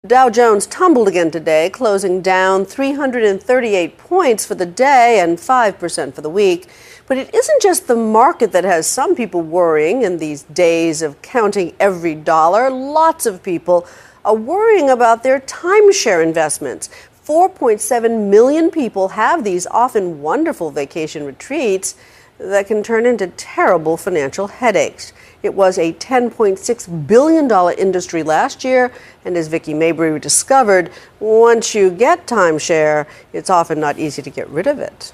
Dow Jones tumbled again today, closing down 338 points for the day and 5% for the week. But it isn't just the market that has some people worrying in these days of counting every dollar. Lots of people are worrying about their timeshare investments. 4.7 million people have these often wonderful vacation retreats that can turn into terrible financial headaches. It was a $10.6 billion industry last year, and as Vicki Mabry discovered, once you get timeshare, it's often not easy to get rid of it.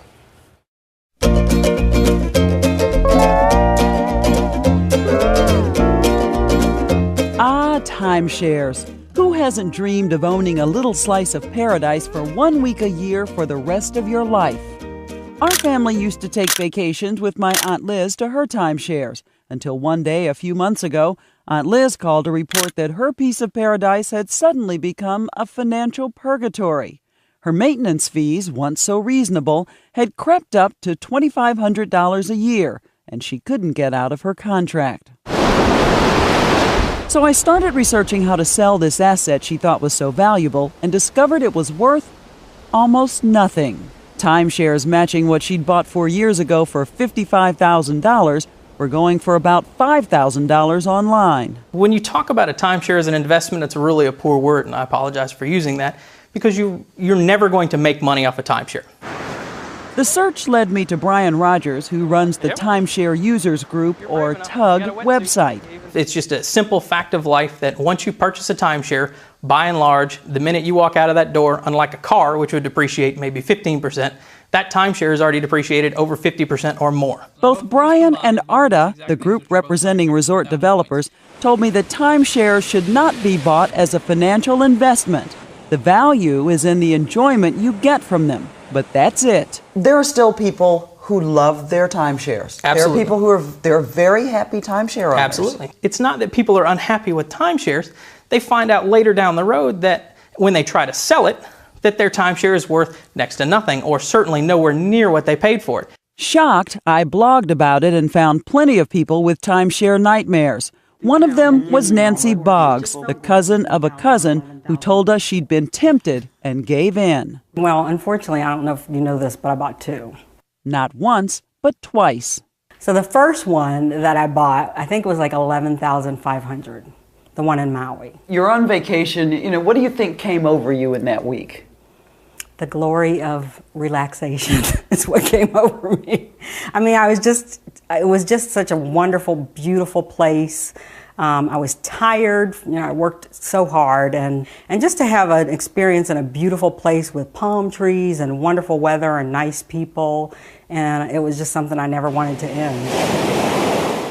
Timeshares. Who hasn't dreamed of owning a little slice of paradise for 1 week a year for the rest of your life? Our family used to take vacations with my Aunt Liz to her timeshares, until one day a few months ago, Aunt Liz called to report that her piece of paradise had suddenly become a financial purgatory. Her maintenance fees, once so reasonable, had crept up to $2,500 a year, and she couldn't get out of her contract. So I started researching how to sell this asset she thought was so valuable and discovered it was worth almost nothing. Timeshares matching what she'd bought 4 years ago for $55,000 were going for about $5,000 online. When you talk about a timeshare as an investment, it's really a poor word, and I apologize for using that, because you're never going to make money off a timeshare. The search led me to Brian Rogers, who runs the Timeshare Users Group, or TUG, website. It's just a simple fact of life that once you purchase a timeshare, by and large, the minute you walk out of that door, unlike a car, which would depreciate maybe 15%, that timeshare is already depreciated over 50% or more. Both Brian and Arda, the group representing resort developers, told me that timeshares should not be bought as a financial investment. The value is in the enjoyment you get from them. But that's it. There are still people who love their timeshares. Absolutely. There are people who they're very happy timeshare owners. Absolutely. It's not that people are unhappy with timeshares. They find out later down the road that when they try to sell it, that their timeshare is worth next to nothing, or certainly nowhere near what they paid for it. Shocked, I blogged about it and found plenty of people with timeshare nightmares. One of them was Nancy Boggs, the cousin of a cousin who told us she'd been tempted and gave in. Well, unfortunately, I don't know if you know this, but I bought two. Not once, but twice. So the first one that I bought, I think it was like $11,500, the one in Maui. You're on vacation, what do you think came over you in that week? The glory of relaxation is what came over me. I mean, it was just such a wonderful, beautiful place. I was tired, I worked so hard, and just to have an experience in a beautiful place with palm trees and wonderful weather and nice people, and it was just something I never wanted to end.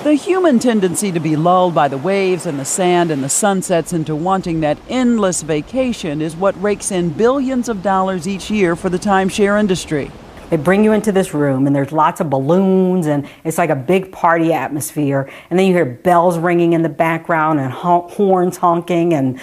The human tendency to be lulled by the waves and the sand and the sunsets into wanting that endless vacation is what rakes in billions of dollars each year for the timeshare industry. They bring you into this room, and there's lots of balloons, and it's like a big party atmosphere. And then you hear bells ringing in the background and horns honking and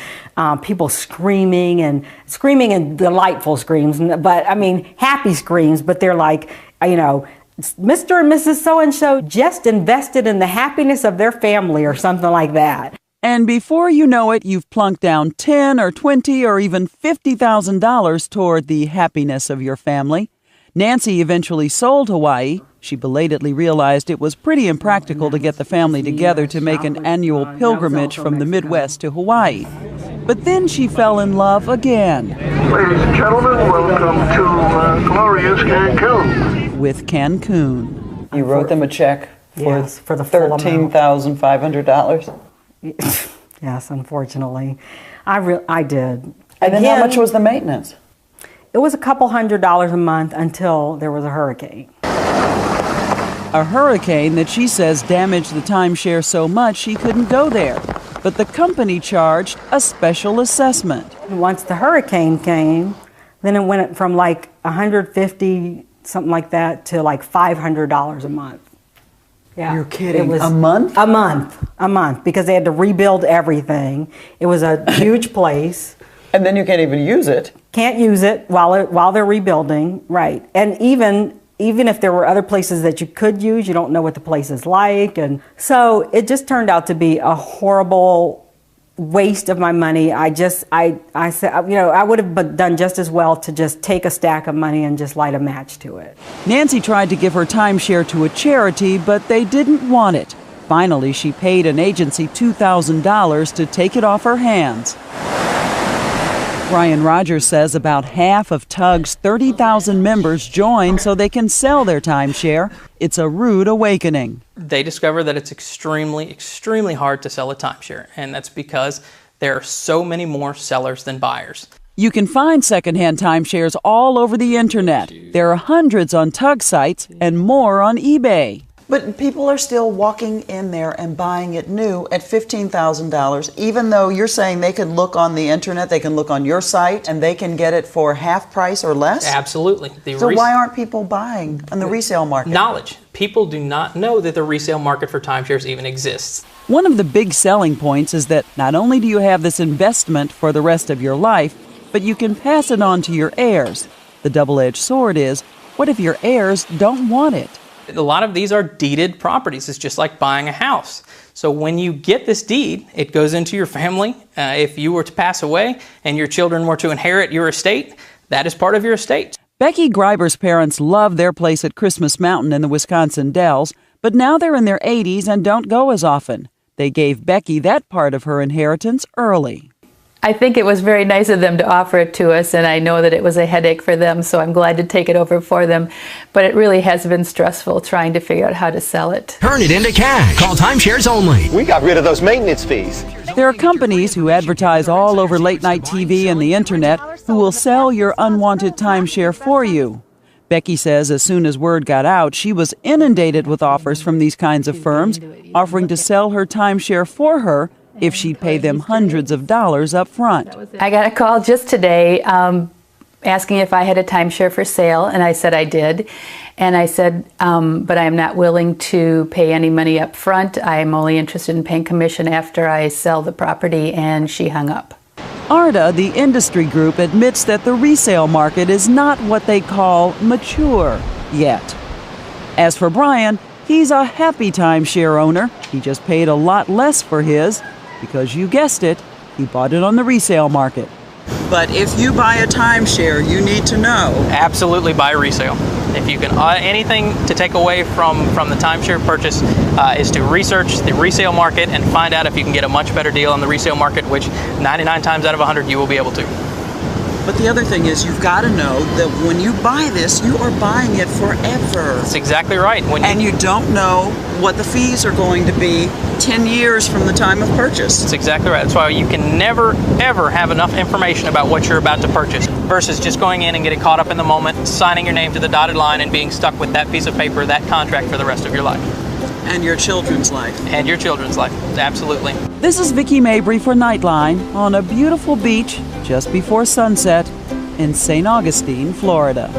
people screaming and delightful screams. But I mean, happy screams, but they're like, Mr. and Mrs. So-and-so just invested in the happiness of their family or something like that. And before you know it, you've plunked down $10,000 or $20,000 or even $50,000 toward the happiness of your family. Nancy eventually sold Hawaii. She belatedly realized it was pretty impractical to get the family together to make an annual pilgrimage from the Midwest to Hawaii. But then she fell in love again. Ladies and gentlemen, welcome to glorious Cancun. With Cancun. You wrote them a check for the full amount. $13,500? Yes, unfortunately. I did. And then how much was the maintenance? It was a couple $100 a month until there was a hurricane. A hurricane that she says damaged the timeshare so much she couldn't go there. But the company charged a special assessment. Once the hurricane came, then it went from like $150, something like that, to like $500 a month. Yeah. You're kidding. It was a month? A month, because they had to rebuild everything. It was a huge place. And then you can't even use it. Can't use it while they're rebuilding, right. And even if there were other places that you could use, you don't know what the place is like. And so it just turned out to be a horrible waste of my money. I said, you know, I would have done just as well to just take a stack of money and just light a match to it. Nancy tried to give her timeshare to a charity, but they didn't want it. Finally, she paid an agency $2,000 to take it off her hands. Brian Rogers says about half of Tug's 30,000 members join so they can sell their timeshare. It's a rude awakening. They discover that it's extremely, extremely hard to sell a timeshare, and that's because there are so many more sellers than buyers. You can find secondhand timeshares all over the internet. There are hundreds on Tug sites and more on eBay. But people are still walking in there and buying it new at $15,000, even though you're saying they can look on the internet, they can look on your site, and they can get it for half price or less? Absolutely. So why aren't people buying on the resale market? Knowledge. People do not know that the resale market for timeshares even exists. One of the big selling points is that not only do you have this investment for the rest of your life, but you can pass it on to your heirs. The double-edged sword is, what if your heirs don't want it? A lot of these are deeded properties. It's just like buying a house. So when you get this deed, it goes into your family. If you were to pass away and your children were to inherit your estate, that is part of your estate. Becky Greiber's parents love their place at Christmas Mountain in the Wisconsin Dells, but now they're in their 80s and don't go as often. They gave Becky that part of her inheritance early. I think it was very nice of them to offer it to us, and I know that it was a headache for them, so I'm glad to take it over for them. But it really has been stressful trying to figure out how to sell it. Turn it into cash. Call Timeshares only. We got rid of those maintenance fees. There are companies who advertise all over late-night TV and the internet who will sell your unwanted timeshare for you. Becky says as soon as word got out, she was inundated with offers from these kinds of firms offering to sell her timeshare for her if she'd pay them hundreds of dollars up front. I got a call just today asking if I had a timeshare for sale, and I said I did. And I said, but I am not willing to pay any money up front. I am only interested in paying commission after I sell the property, and she hung up. ARDA, the industry group, admits that the resale market is not what they call mature yet. As for Brian, he's a happy timeshare owner. He just paid a lot less for his because, you guessed it, he bought it on the resale market. But if you buy a timeshare, you need to know. Absolutely buy resale. If you can, anything to take away from the timeshare purchase is to research the resale market and find out if you can get a much better deal on the resale market, which 99 times out of 100 you will be able to. But the other thing is, you've got to know that when you buy this, you are buying it forever. That's exactly right. And you don't know what the fees are going to be 10 years from the time of purchase. That's exactly right. That's why you can never, ever have enough information about what you're about to purchase versus just going in and getting caught up in the moment, signing your name to the dotted line and being stuck with that piece of paper, that contract for the rest of your life. And your children's life. And your children's life, absolutely. This is Vicki Mabry for Nightline on a beautiful beach just before sunset in St. Augustine, Florida.